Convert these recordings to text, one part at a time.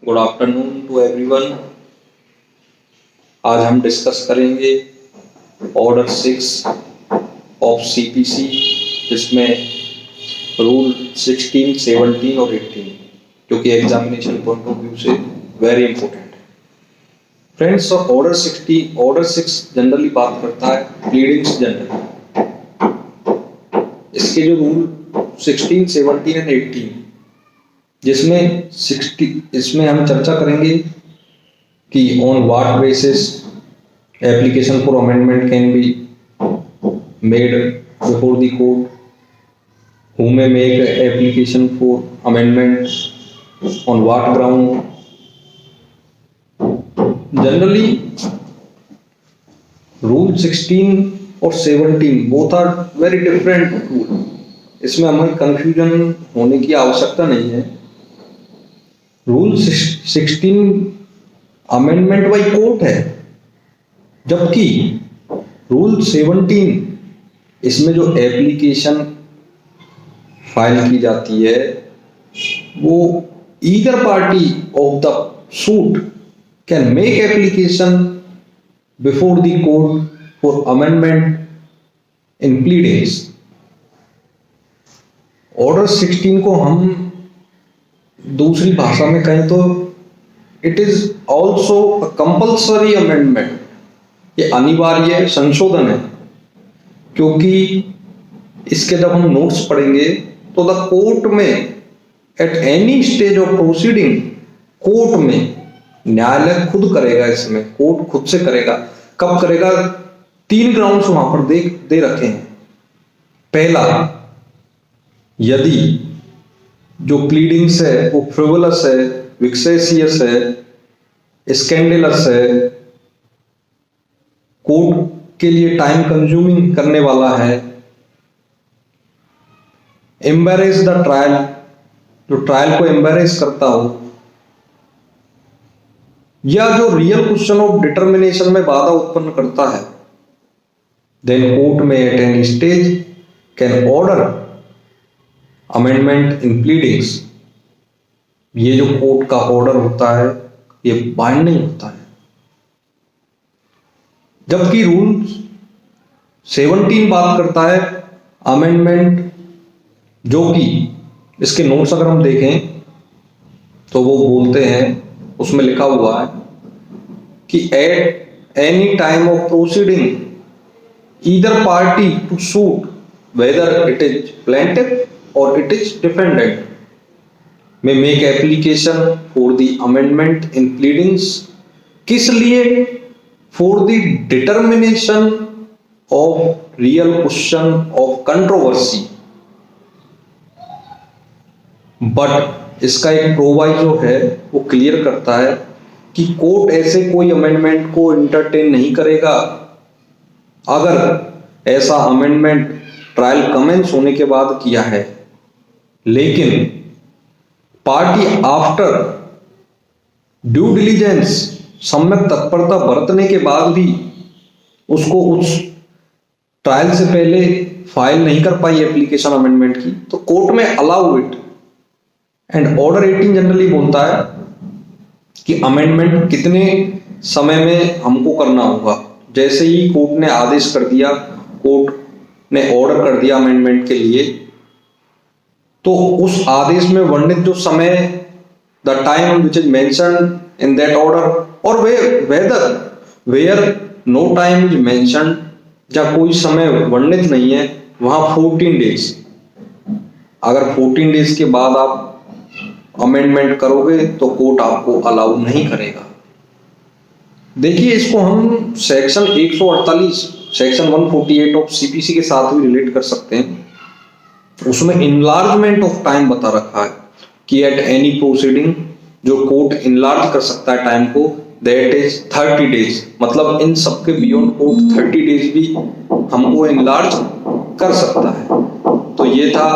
Good afternoon to everyone. आज हम discuss करेंगे ऑर्डर 6 ऑफ सीपीसी, जिसमें रूल 16, 17 और 18 जो कि एग्जामिनेशन पॉइंट ऑफ व्यू से वेरी इंपॉर्टेंट है। फ्रेंड्स, ऑर्डर 6 जनरली बात करता है प्लीडिंग्स जनरली। इसके जो रूल 16, 17 एंड 18 इसमें हम चर्चा करेंगे कि on what basis application for amendment can be made before the court, who may make application for amendment, on what ground. Generally rule 16 और 17 both are very different rule. इसमें हमें कंफ्यूजन होने की आवश्यकता नहीं है। रूल 16 अमेंडमेंट बाय कोर्ट है, जबकि रूल 17 इसमें जो एप्लीकेशन फाइल की जाती है वो either party of the suit can make application before the court for amendment in pleadings. Order 16 को हम दूसरी भाषा में कहें तो it is also a compulsory amendment. ये अनिवार्य संशोधन है, क्योंकि इसके जब हम नोट्स पढ़ेंगे तो द कोर्ट में at any stage of proceeding, court में न्यायालय खुद करेगा, इसमें कोर्ट खुद से करेगा। कब करेगा? 3 ग्राउंड्स वहां पर दे रखे हैं। पहला, यदि जो प्लीडिंग्स है वो फ्रिवोलस है, विक्सेसियस है, स्कैंडलस है, कोर्ट के लिए टाइम कंज्यूमिंग करने वाला है, एम्बैरेस द ट्रायल, जो ट्रायल को एम्बैरेस करता हो, या जो रियल क्वेश्चन ऑफ डिटर्मिनेशन में बाधा उत्पन्न करता है, देन कोर्ट में at any stage can order amendment in pleadings. ये जो कोर्ट का ऑर्डर होता है ये बाइंडिंग होता है। जबकि रूल 17 बात करता है अमेंडमेंट, जो कि इसके नोट्स अगर हम देखें तो वो बोलते हैं, उसमें लिखा हुआ है कि at any time of proceeding either party to suit whether it is plaintiff or it is defendant may make application for the amendment in pleadings। किस लिए? for the determination of real question of controversy। But इसका एक proviso है, वो clear करता है कि court ऐसे कोई अमेंडमेंट को इंटरटेन नहीं करेगा अगर ऐसा अमेंडमेंट ट्रायल कमेंस होने के बाद किया है, लेकिन पार्टी आफ्टर ड्यू डिलीजेंस, सम्यक तत्परता बरतने के बाद भी उसको उस ट्रायल से पहले फाइल नहीं कर पाई एप्लीकेशन अमेंडमेंट की, तो कोर्ट में allow it. And order 18 generally बोलता है कि अमेंडमेंट कितने समय में हमको करना होगा। जैसे ही कोर्ट ने आदेश कर दिया, कोर्ट ने ऑर्डर कर दिया अमेंडमेंट के लिए, तो उस आदेश में वर्णित जो समय, the time which is mentioned in that order, और where no time is mentioned, या कोई समय वर्णित नहीं है, वहां 14 डेज। अगर 14 डेज के बाद आप अमेंडमेंट करोगे तो कोर्ट आपको अलाउ नहीं करेगा। देखिए, इसको हम सेक्शन 148, सेक्शन 148 ऑफ सीपीसी के साथ भी रिलेट कर सकते हैं। उसमें इनलार्जमेंट ऑफ टाइम बता रखा है कि एट एनी प्रोसीडिंग जो कोर्ट इनलार्ज कर सकता है टाइम को, दैट इज 30 डेज। मतलब इन सबके बियॉन्ड कोर्ट 30 डेज भी हमको इनलार्ज कर सकता है। तो ये था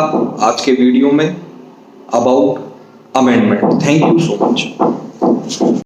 आज के वीडियो में about amendment. Thank you so much.